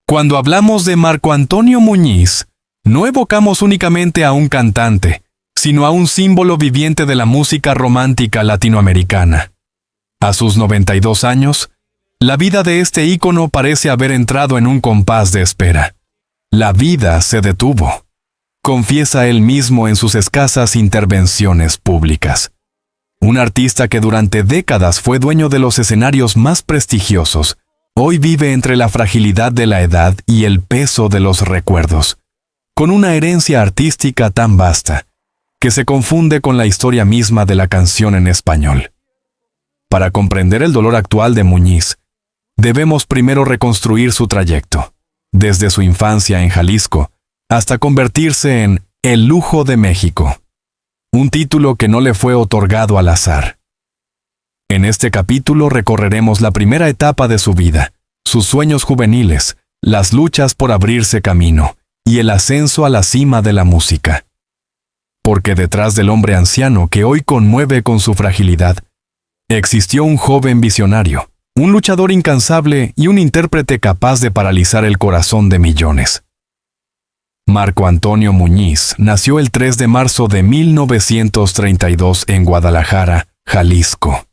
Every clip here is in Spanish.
Cuando hablamos de Marco Antonio Muñiz, no evocamos únicamente a un cantante, sino a un símbolo viviente de la música romántica latinoamericana. A sus 92 años, la vida de este ícono parece haber entrado en un compás de espera. La vida se detuvo, confiesa él mismo en sus escasas intervenciones públicas. Un artista que durante décadas fue dueño de los escenarios más prestigiosos, hoy vive entre la fragilidad de la edad y el peso de los recuerdos, con una herencia artística tan vasta, que se confunde con la historia misma de la canción en español. Para comprender el dolor actual de Muñiz, debemos primero reconstruir su trayecto, desde su infancia en Jalisco, hasta convertirse en El Lujo de México, un título que no le fue otorgado al azar. En este capítulo recorreremos la primera etapa de su vida, sus sueños juveniles, las luchas por abrirse camino y el ascenso a la cima de la música. Porque detrás del hombre anciano que hoy conmueve con su fragilidad, existió un joven visionario, un luchador incansable y un intérprete capaz de paralizar el corazón de millones. Marco Antonio Muñiz nació el 3 de marzo de 1932 en Guadalajara, Jalisco.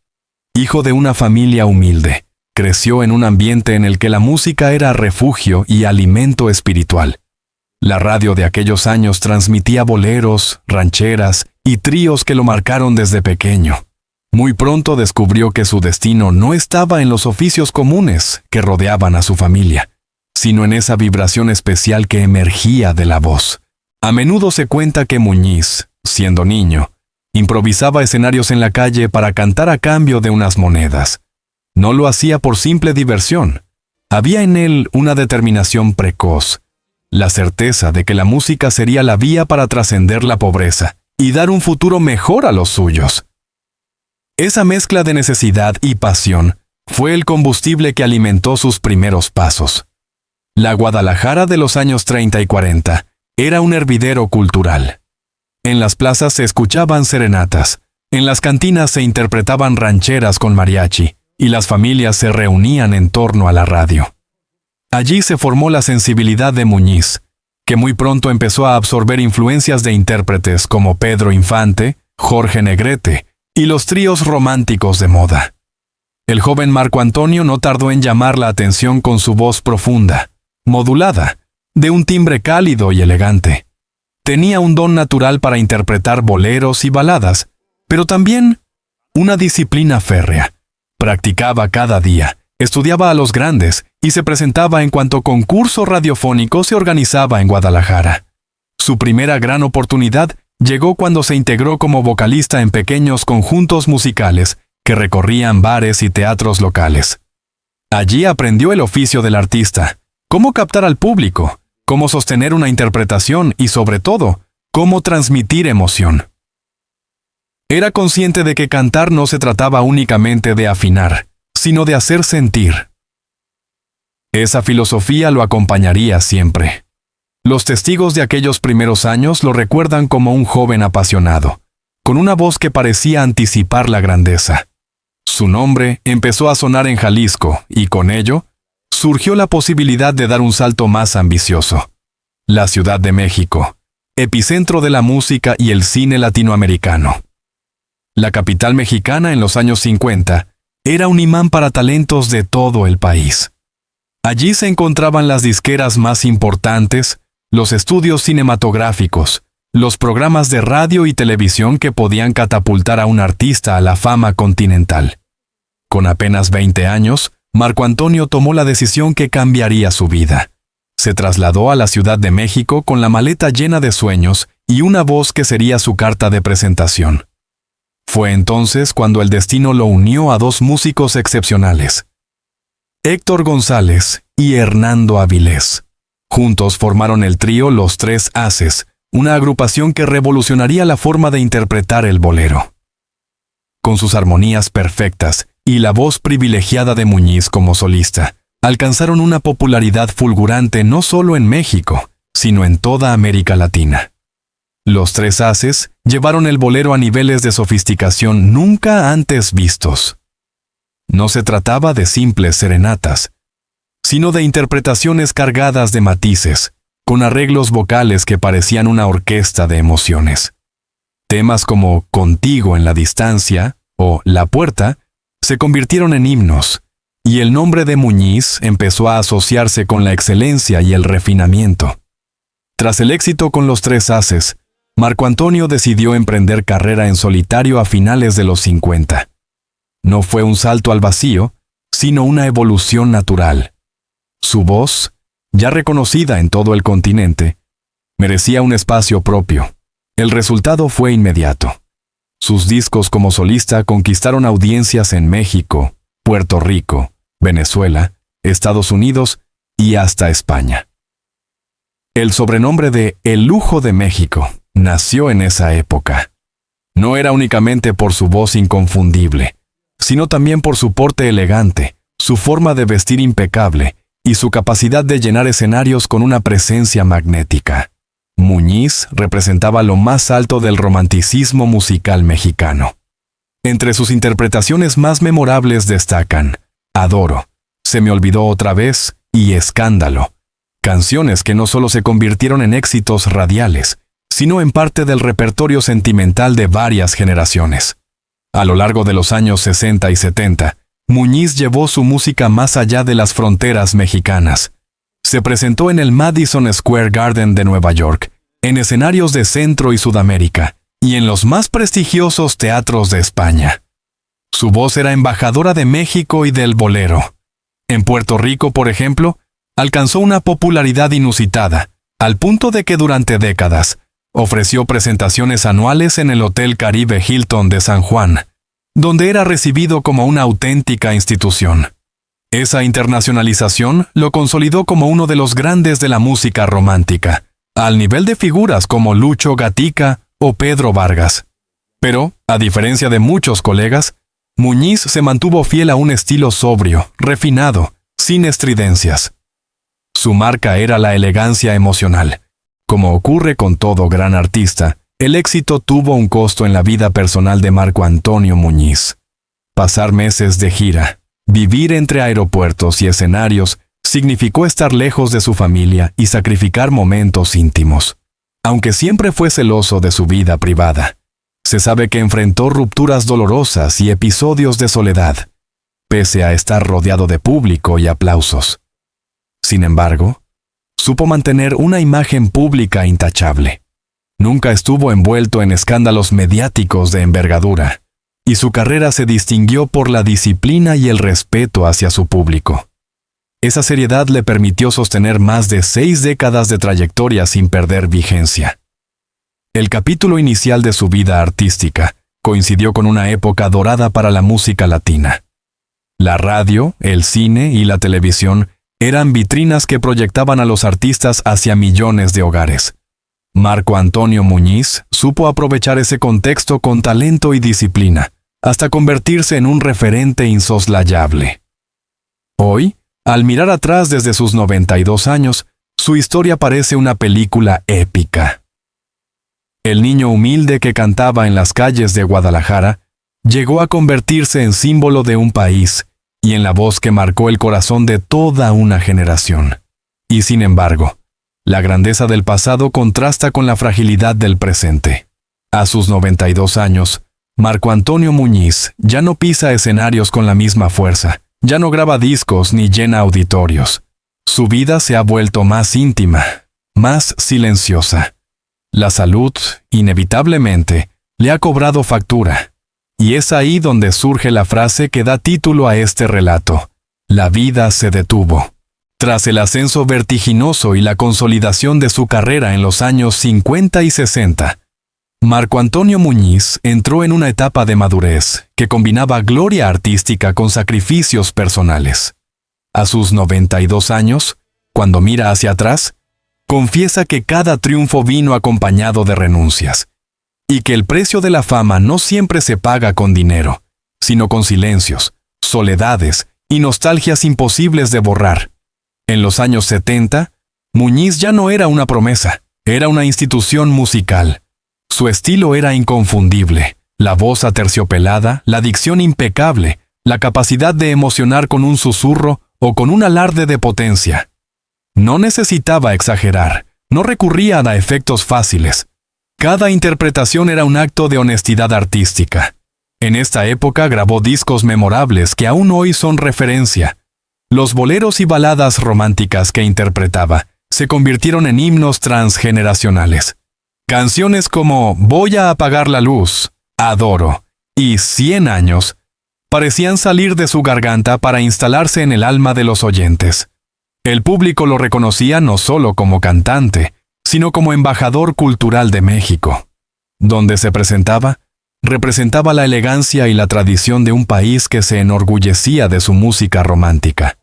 Hijo de una familia humilde, creció en un ambiente en el que la música era refugio y alimento espiritual. La radio de aquellos años transmitía boleros, rancheras y tríos que lo marcaron desde pequeño. Muy pronto descubrió que su destino no estaba en los oficios comunes que rodeaban a su familia, sino en esa vibración especial que emergía de la voz. A menudo se cuenta que Muñiz, siendo niño, improvisaba escenarios en la calle para cantar a cambio de unas monedas. No lo hacía por simple diversión. Había en él una determinación precoz, la certeza de que la música sería la vía para trascender la pobreza y dar un futuro mejor a los suyos. Esa mezcla de necesidad y pasión fue el combustible que alimentó sus primeros pasos. La Guadalajara de los años 30 y 40 era un hervidero cultural. En las plazas se escuchaban serenatas, en las cantinas se interpretaban rancheras con mariachi, y las familias se reunían en torno a la radio. Allí se formó la sensibilidad de Muñiz, que muy pronto empezó a absorber influencias de intérpretes como Pedro Infante, Jorge Negrete y los tríos románticos de moda. El joven Marco Antonio no tardó en llamar la atención con su voz profunda, modulada, de un timbre cálido y elegante. Tenía un don natural para interpretar boleros y baladas, pero también una disciplina férrea. Practicaba cada día, estudiaba a los grandes y se presentaba en cuanto concurso radiofónico se organizaba en Guadalajara. Su primera gran oportunidad llegó cuando se integró como vocalista en pequeños conjuntos musicales que recorrían bares y teatros locales. Allí aprendió el oficio del artista, cómo captar al público, cómo sostener una interpretación y, sobre todo, cómo transmitir emoción. Era consciente de que cantar no se trataba únicamente de afinar, sino de hacer sentir. Esa filosofía lo acompañaría siempre. Los testigos de aquellos primeros años lo recuerdan como un joven apasionado, con una voz que parecía anticipar la grandeza. Su nombre empezó a sonar en Jalisco y con ello surgió la posibilidad de dar un salto más ambicioso. La Ciudad de México, epicentro de la música y el cine latinoamericano. La capital mexicana en los años 50 era un imán para talentos de todo el país. Allí se encontraban las disqueras más importantes, los estudios cinematográficos, los programas de radio y televisión que podían catapultar a un artista a la fama continental. Con apenas 20 años, Marco Antonio tomó la decisión que cambiaría su vida. Se trasladó a la Ciudad de México con la maleta llena de sueños y una voz que sería su carta de presentación. Fue entonces cuando el destino lo unió a dos músicos excepcionales, Héctor González y Hernando Avilés. Juntos formaron el trío Los Tres Haces, una agrupación que revolucionaría la forma de interpretar el bolero. Con sus armonías perfectas y la voz privilegiada de Muñiz como solista, alcanzaron una popularidad fulgurante no solo en México, sino en toda América Latina. Los Tres Haces llevaron el bolero a niveles de sofisticación nunca antes vistos. No se trataba de simples serenatas, sino de interpretaciones cargadas de matices, con arreglos vocales que parecían una orquesta de emociones. Temas como Contigo en la distancia o La puerta se convirtieron en himnos, y el nombre de Muñiz empezó a asociarse con la excelencia y el refinamiento. Tras el éxito con Los Tres Haces, Marco Antonio decidió emprender carrera en solitario a finales de los 50. No fue un salto al vacío, sino una evolución natural. Su voz, ya reconocida en todo el continente, merecía un espacio propio. El resultado fue inmediato. Sus discos como solista conquistaron audiencias en México, Puerto Rico, Venezuela, Estados Unidos y hasta España. El sobrenombre de El Lujo de México nació en esa época. No era únicamente por su voz inconfundible, sino también por su porte elegante, su forma de vestir impecable y su capacidad de llenar escenarios con una presencia magnética. Muñiz representaba lo más alto del romanticismo musical mexicano. Entre sus interpretaciones más memorables destacan Adoro, Se me olvidó otra vez y Escándalo, canciones que no solo se convirtieron en éxitos radiales, sino en parte del repertorio sentimental de varias generaciones. A lo largo de los años 60 y 70, Muñiz llevó su música más allá de las fronteras mexicanas. Se presentó en el Madison Square Garden de Nueva York, en escenarios de Centro y Sudamérica, y en los más prestigiosos teatros de España. Su voz era embajadora de México y del bolero. En Puerto Rico, por ejemplo, alcanzó una popularidad inusitada, al punto de que durante décadas ofreció presentaciones anuales en el Hotel Caribe Hilton de San Juan, donde era recibido como una auténtica institución. Esa internacionalización lo consolidó como uno de los grandes de la música romántica, al nivel de figuras como Lucho Gatica o Pedro Vargas. Pero, a diferencia de muchos colegas, Muñiz se mantuvo fiel a un estilo sobrio, refinado, sin estridencias. Su marca era la elegancia emocional. Como ocurre con todo gran artista, el éxito tuvo un costo en la vida personal de Marco Antonio Muñiz. Pasar meses de gira, vivir entre aeropuertos y escenarios, significó estar lejos de su familia y sacrificar momentos íntimos. Aunque siempre fue celoso de su vida privada, se sabe que enfrentó rupturas dolorosas y episodios de soledad, pese a estar rodeado de público y aplausos. Sin embargo, supo mantener una imagen pública intachable. Nunca estuvo envuelto en escándalos mediáticos de envergadura, y su carrera se distinguió por la disciplina y el respeto hacia su público. Esa seriedad le permitió sostener más de 6 décadas de trayectoria sin perder vigencia. El capítulo inicial de su vida artística coincidió con una época dorada para la música latina. La radio, el cine y la televisión eran vitrinas que proyectaban a los artistas hacia millones de hogares. Marco Antonio Muñiz supo aprovechar ese contexto con talento y disciplina, hasta convertirse en un referente insoslayable. Hoy, al mirar atrás desde sus 92 años, su historia parece una película épica. El niño humilde que cantaba en las calles de Guadalajara llegó a convertirse en símbolo de un país y en la voz que marcó el corazón de toda una generación. Y sin embargo, la grandeza del pasado contrasta con la fragilidad del presente. A sus 92 años, Marco Antonio Muñiz ya no pisa escenarios con la misma fuerza, ya no graba discos ni llena auditorios. Su vida se ha vuelto más íntima, más silenciosa. La salud, inevitablemente, le ha cobrado factura. Y es ahí donde surge la frase que da título a este relato: la vida se detuvo. Tras el ascenso vertiginoso y la consolidación de su carrera en los años 50 y 60, Marco Antonio Muñiz entró en una etapa de madurez que combinaba gloria artística con sacrificios personales. A sus 92 años, cuando mira hacia atrás, confiesa que cada triunfo vino acompañado de renuncias, y que el precio de la fama no siempre se paga con dinero, sino con silencios, soledades y nostalgias imposibles de borrar. En los años 70, Muñiz ya no era una promesa, era una institución musical. Su estilo era inconfundible, la voz aterciopelada, la dicción impecable, la capacidad de emocionar con un susurro o con un alarde de potencia. No necesitaba exagerar, no recurría a efectos fáciles. Cada interpretación era un acto de honestidad artística. En esta época grabó discos memorables que aún hoy son referencia. Los boleros y baladas románticas que interpretaba se convirtieron en himnos transgeneracionales. Canciones como Voy a apagar la luz, Adoro y 100 años parecían salir de su garganta para instalarse en el alma de los oyentes. El público lo reconocía no solo como cantante, sino como embajador cultural de México. Donde se presentaba, representaba la elegancia y la tradición de un país que se enorgullecía de su música romántica.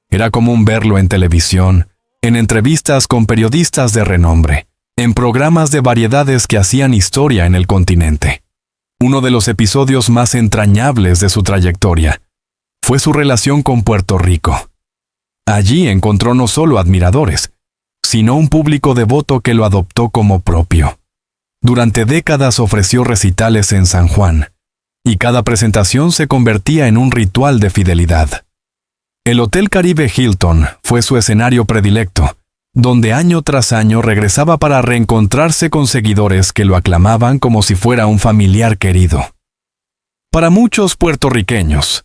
Era común verlo en televisión, en entrevistas con periodistas de renombre, en programas de variedades que hacían historia en el continente. Uno de los episodios más entrañables de su trayectoria fue su relación con Puerto Rico. Allí encontró no solo admiradores, sino un público devoto que lo adoptó como propio. Durante décadas ofreció recitales en San Juan, y cada presentación se convertía en un ritual de fidelidad. El Hotel Caribe Hilton fue su escenario predilecto, donde año tras año regresaba para reencontrarse con seguidores que lo aclamaban como si fuera un familiar querido. Para muchos puertorriqueños,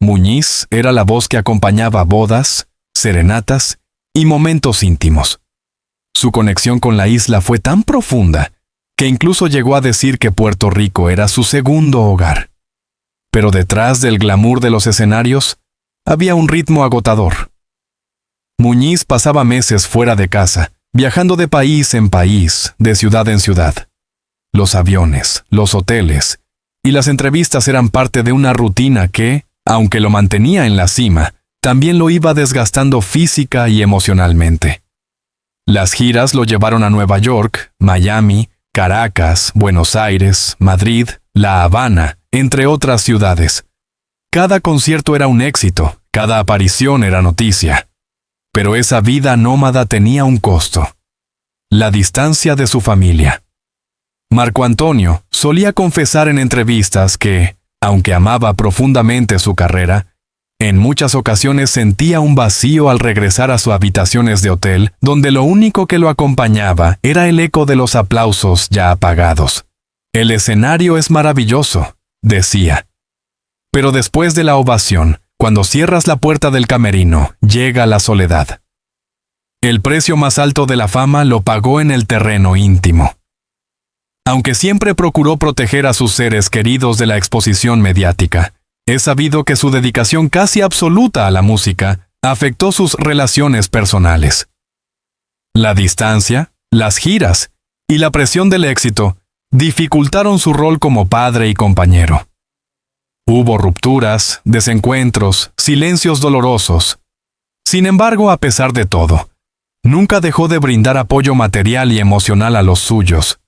Muñiz era la voz que acompañaba bodas, serenatas y momentos íntimos. Su conexión con la isla fue tan profunda que incluso llegó a decir que Puerto Rico era su segundo hogar. Pero detrás del glamour de los escenarios había un ritmo agotador. Muñiz pasaba meses fuera de casa, viajando de país en país, de ciudad en ciudad. Los aviones, los hoteles y las entrevistas eran parte de una rutina que, aunque lo mantenía en la cima, también lo iba desgastando física y emocionalmente. Las giras lo llevaron a Nueva York, Miami, Caracas, Buenos Aires, Madrid, La Habana, entre otras ciudades. Cada concierto era un éxito, cada aparición era noticia. Pero esa vida nómada tenía un costo: la distancia de su familia. Marco Antonio solía confesar en entrevistas que, aunque amaba profundamente su carrera, en muchas ocasiones sentía un vacío al regresar a sus habitaciones de hotel, donde lo único que lo acompañaba era el eco de los aplausos ya apagados. El escenario es maravilloso, decía. Pero después de la ovación, cuando cierras la puerta del camerino, llega la soledad. El precio más alto de la fama lo pagó en el terreno íntimo. Aunque siempre procuró proteger a sus seres queridos de la exposición mediática, es sabido que su dedicación casi absoluta a la música afectó sus relaciones personales. La distancia, las giras y la presión del éxito dificultaron su rol como padre y compañero. Hubo rupturas, desencuentros, silencios dolorosos. Sin embargo, a pesar de todo, nunca dejó de brindar apoyo material y emocional a los suyos.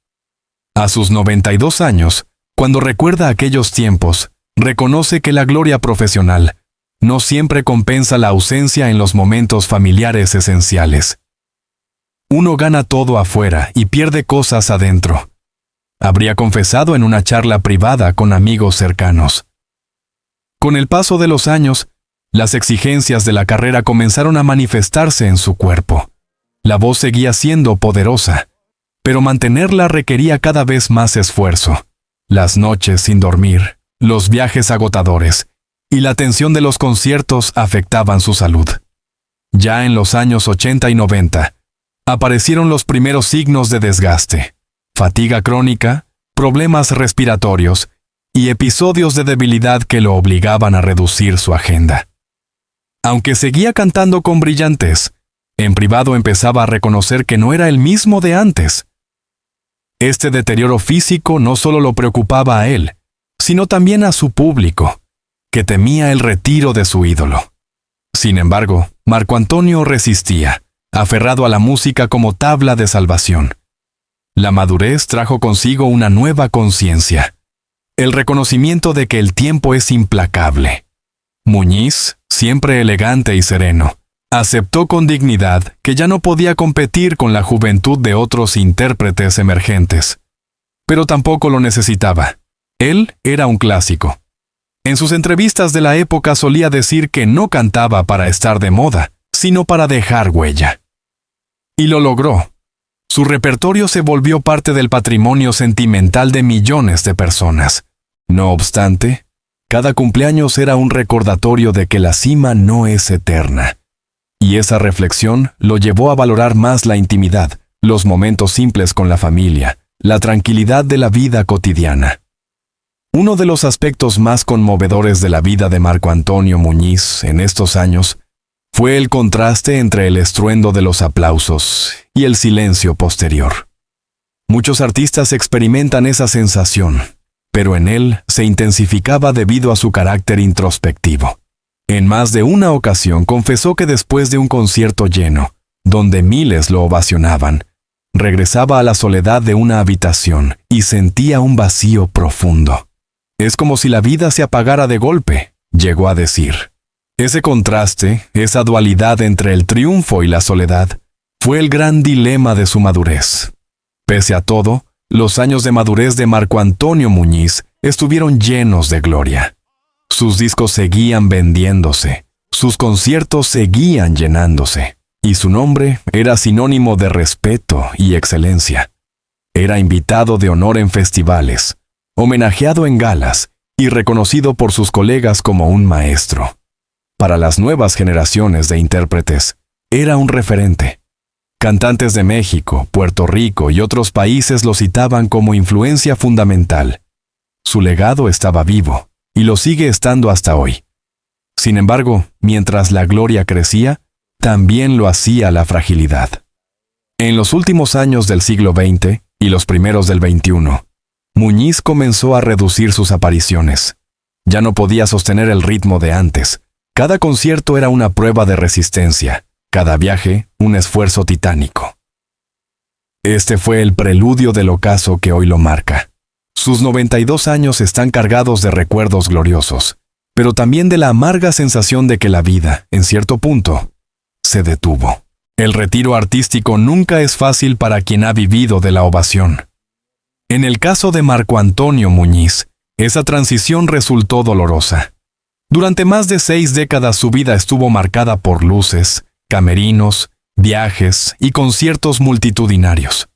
A sus 92 años, cuando recuerda aquellos tiempos, reconoce que la gloria profesional no siempre compensa la ausencia en los momentos familiares esenciales. Uno gana todo afuera y pierde cosas adentro. Habría confesado en una charla privada con amigos cercanos. Con el paso de los años, las exigencias de la carrera comenzaron a manifestarse en su cuerpo. La voz seguía siendo poderosa, pero mantenerla requería cada vez más esfuerzo. Las noches sin dormir, los viajes agotadores y la tensión de los conciertos afectaban su salud. Ya en los años 80 y 90, aparecieron los primeros signos de desgaste: fatiga crónica, problemas respiratorios y episodios de debilidad que lo obligaban a reducir su agenda. Aunque seguía cantando con brillantez, en privado empezaba a reconocer que no era el mismo de antes. Este deterioro físico no solo lo preocupaba a él, sino también a su público, que temía el retiro de su ídolo. Sin embargo, Marco Antonio resistía, aferrado a la música como tabla de salvación. La madurez trajo consigo una nueva conciencia, el reconocimiento de que el tiempo es implacable. Muñiz, siempre elegante y sereno, aceptó con dignidad que ya no podía competir con la juventud de otros intérpretes emergentes. Pero tampoco lo necesitaba. Él era un clásico. En sus entrevistas de la época solía decir que no cantaba para estar de moda, sino para dejar huella. Y lo logró. Su repertorio se volvió parte del patrimonio sentimental de millones de personas. No obstante, cada cumpleaños era un recordatorio de que la cima no es eterna. Y esa reflexión lo llevó a valorar más la intimidad, los momentos simples con la familia, la tranquilidad de la vida cotidiana. Uno de los aspectos más conmovedores de la vida de Marco Antonio Muñiz en estos años fue el contraste entre el estruendo de los aplausos y el silencio posterior. Muchos artistas experimentan esa sensación, pero en él se intensificaba debido a su carácter introspectivo. En más de una ocasión confesó que después de un concierto lleno, donde miles lo ovacionaban, regresaba a la soledad de una habitación y sentía un vacío profundo. Es como si la vida se apagara de golpe, llegó a decir. Ese contraste, esa dualidad entre el triunfo y la soledad, fue el gran dilema de su madurez. Pese a todo, los años de madurez de Marco Antonio Muñiz estuvieron llenos de gloria. Sus discos seguían vendiéndose, sus conciertos seguían llenándose, y su nombre era sinónimo de respeto y excelencia. Era invitado de honor en festivales, homenajeado en galas y reconocido por sus colegas como un maestro. Para las nuevas generaciones de intérpretes, era un referente. Cantantes de México, Puerto Rico y otros países lo citaban como influencia fundamental. Su legado estaba vivo, y lo sigue estando hasta hoy. Sin embargo, mientras la gloria crecía, también lo hacía la fragilidad. En los últimos años del siglo XX y los primeros del XXI, Muñiz comenzó a reducir sus apariciones. Ya no podía sostener el ritmo de antes. Cada concierto era una prueba de resistencia, cada viaje un esfuerzo titánico. Este fue el preludio del ocaso que hoy lo marca. Sus 92 años están cargados de recuerdos gloriosos, pero también de la amarga sensación de que la vida, en cierto punto, se detuvo. El retiro artístico nunca es fácil para quien ha vivido de la ovación. En el caso de Marco Antonio Muñiz, esa transición resultó dolorosa. Durante más de 6 décadas su vida estuvo marcada por luces, camerinos, viajes y conciertos multitudinarios.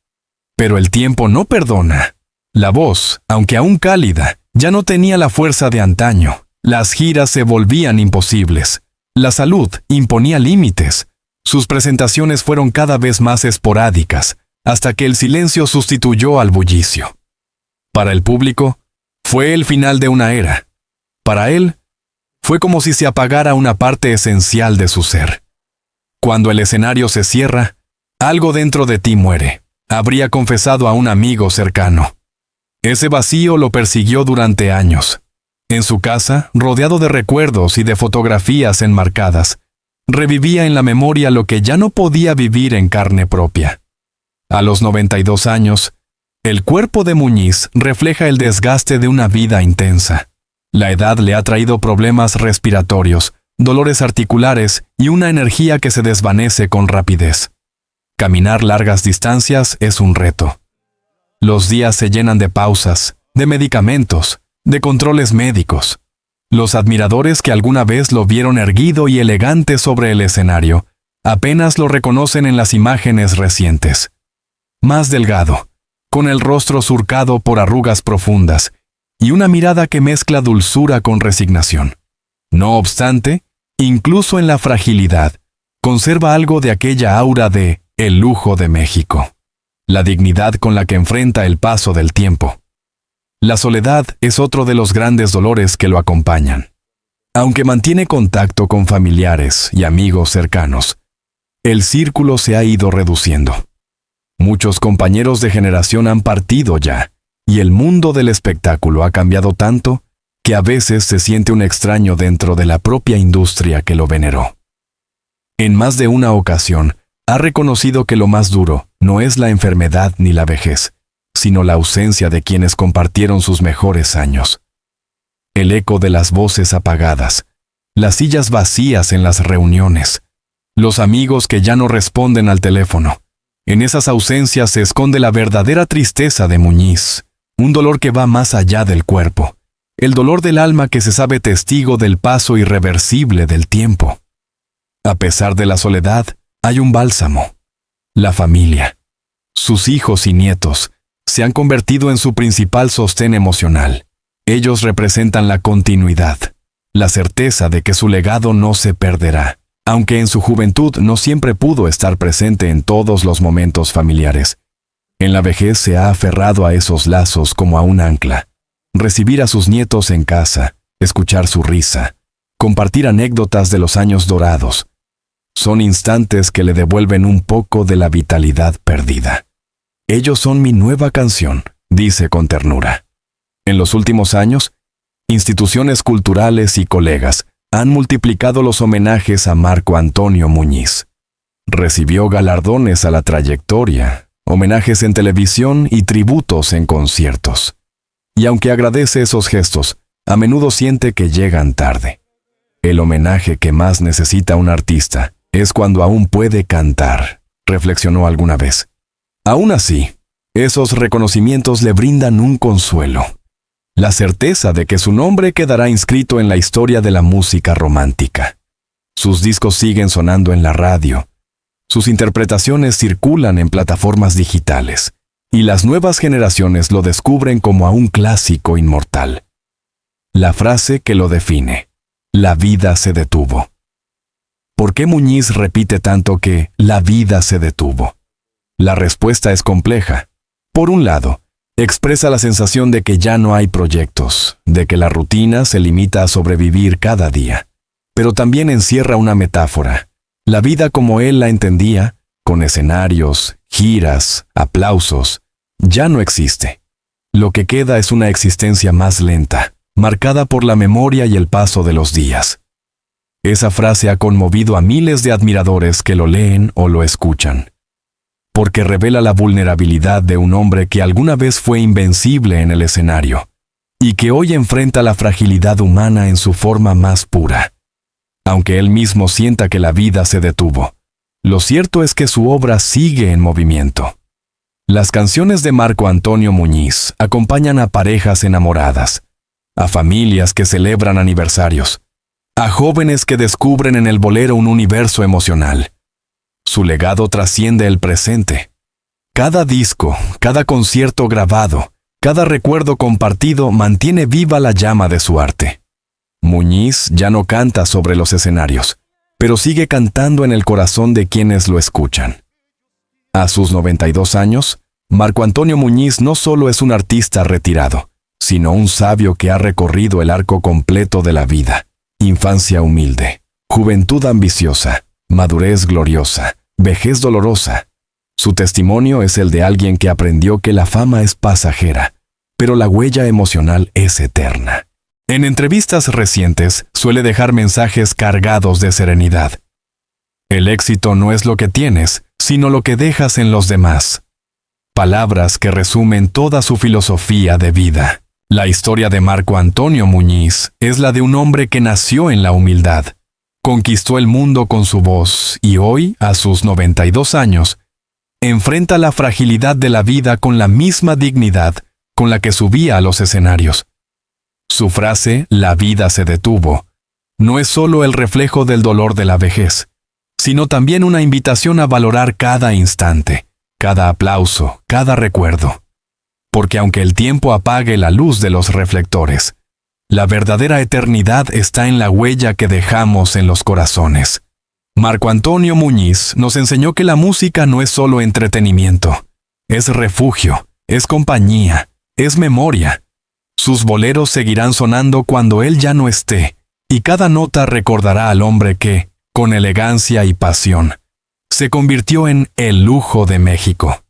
Pero el tiempo no perdona. La voz, aunque aún cálida, ya no tenía la fuerza de antaño. Las giras se volvían imposibles. La salud imponía límites. Sus presentaciones fueron cada vez más esporádicas, hasta que el silencio sustituyó al bullicio. Para el público, fue el final de una era. Para él, fue como si se apagara una parte esencial de su ser. Cuando el escenario se cierra, algo dentro de ti muere, habría confesado a un amigo cercano. Ese vacío lo persiguió durante años. En su casa, rodeado de recuerdos y de fotografías enmarcadas, revivía en la memoria lo que ya no podía vivir en carne propia. A los 92 años, el cuerpo de Muñiz refleja el desgaste de una vida intensa. La edad le ha traído problemas respiratorios, dolores articulares y una energía que se desvanece con rapidez. Caminar largas distancias es un reto. Los días se llenan de pausas, de medicamentos, de controles médicos. Los admiradores que alguna vez lo vieron erguido y elegante sobre el escenario, apenas lo reconocen en las imágenes recientes. Más delgado, con el rostro surcado por arrugas profundas y una mirada que mezcla dulzura con resignación. No obstante, incluso en la fragilidad, conserva algo de aquella aura de el lujo de México, la dignidad con la que enfrenta el paso del tiempo. La soledad es otro de los grandes dolores que lo acompañan. Aunque mantiene contacto con familiares y amigos cercanos, el círculo se ha ido reduciendo. Muchos compañeros de generación han partido ya, y el mundo del espectáculo ha cambiado tanto que a veces se siente un extraño dentro de la propia industria que lo veneró. En más de una ocasión, ha reconocido que lo más duro no es la enfermedad ni la vejez, sino la ausencia de quienes compartieron sus mejores años. El eco de las voces apagadas, las sillas vacías en las reuniones, los amigos que ya no responden al teléfono. En esas ausencias se esconde la verdadera tristeza de Muñiz, un dolor que va más allá del cuerpo. el dolor del alma que se sabe testigo del paso irreversible del tiempo. A pesar de la soledad, hay un bálsamo. La familia. Sus hijos y nietos se han convertido en su principal sostén emocional. Ellos representan la continuidad, la certeza de que su legado no se perderá, aunque en su juventud no siempre pudo estar presente en todos los momentos familiares. En la vejez se ha aferrado a esos lazos como a un ancla. Recibir a sus nietos en casa, escuchar su risa, compartir anécdotas de los años dorados. Son instantes que le devuelven un poco de la vitalidad perdida. Ellos son mi nueva canción, dice con ternura. En los últimos años, instituciones culturales y colegas han multiplicado los homenajes a Marco Antonio Muñiz. Recibió galardones a la trayectoria, homenajes en televisión y tributos en conciertos. Y aunque agradece esos gestos, a menudo siente que llegan tarde. El homenaje que más necesita un artista es cuando aún puede cantar, reflexionó alguna vez. Aún así, esos reconocimientos le brindan un consuelo. La certeza de que su nombre quedará inscrito en la historia de la música romántica. Sus discos siguen sonando en la radio. Sus interpretaciones circulan en plataformas digitales. Y las nuevas generaciones lo descubren como a un clásico inmortal. La frase que lo define: la vida se detuvo. ¿Por qué Muñiz repite tanto que la vida se detuvo? La respuesta es compleja. Por un lado, expresa la sensación de que ya no hay proyectos, de que la rutina se limita a sobrevivir cada día. Pero también encierra una metáfora. La vida como él la entendía, con escenarios, giras, aplausos, ya no existe. Lo que queda es una existencia más lenta, marcada por la memoria y el paso de los días. Esa frase ha conmovido a miles de admiradores que lo leen o lo escuchan, porque revela la vulnerabilidad de un hombre que alguna vez fue invencible en el escenario, y que hoy enfrenta la fragilidad humana en su forma más pura. Aunque él mismo sienta que la vida se detuvo, lo cierto es que su obra sigue en movimiento. Las canciones de Marco Antonio Muñiz acompañan a parejas enamoradas, a familias que celebran aniversarios, a jóvenes que descubren en el bolero un universo emocional. Su legado trasciende el presente. Cada disco, cada concierto grabado, cada recuerdo compartido mantiene viva la llama de su arte. Muñiz ya no canta sobre los escenarios, pero sigue cantando en el corazón de quienes lo escuchan. A sus 92 años, Marco Antonio Muñiz no solo es un artista retirado, sino un sabio que ha recorrido el arco completo de la vida. Infancia humilde, juventud ambiciosa, madurez gloriosa, vejez dolorosa. Su testimonio es el de alguien que aprendió que la fama es pasajera, pero la huella emocional es eterna. En entrevistas recientes suele dejar mensajes cargados de serenidad. El éxito no es lo que tienes, sino lo que dejas en los demás. Palabras que resumen toda su filosofía de vida. La historia de Marco Antonio Muñiz es la de un hombre que nació en la humildad. Conquistó el mundo con su voz y hoy, a sus 92 años, enfrenta la fragilidad de la vida con la misma dignidad con la que subía a los escenarios. Su frase, "la vida se detuvo", no es solo el reflejo del dolor de la vejez, sino también una invitación a valorar cada instante, cada aplauso, cada recuerdo. Porque aunque el tiempo apague la luz de los reflectores, la verdadera eternidad está en la huella que dejamos en los corazones. Marco Antonio Muñiz nos enseñó que la música no es solo entretenimiento, es refugio, es compañía, es memoria. Sus boleros seguirán sonando cuando él ya no esté, y cada nota recordará al hombre que, con elegancia y pasión, se convirtió en el lujo de México.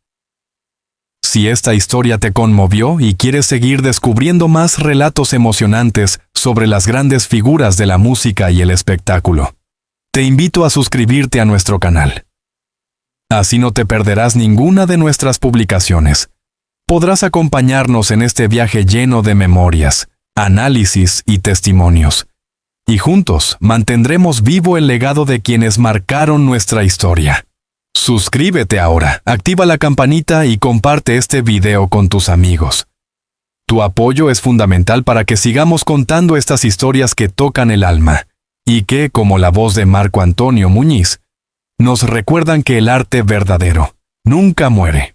Si esta historia te conmovió y quieres seguir descubriendo más relatos emocionantes sobre las grandes figuras de la música y el espectáculo, te invito a suscribirte a nuestro canal. Así no te perderás ninguna de nuestras publicaciones. Podrás acompañarnos en este viaje lleno de memorias, análisis y testimonios. Y juntos mantendremos vivo el legado de quienes marcaron nuestra historia. Suscríbete ahora, activa la campanita y comparte este video con tus amigos. Tu apoyo es fundamental para que sigamos contando estas historias que tocan el alma, y que, como la voz de Marco Antonio Muñiz, nos recuerdan que el arte verdadero nunca muere.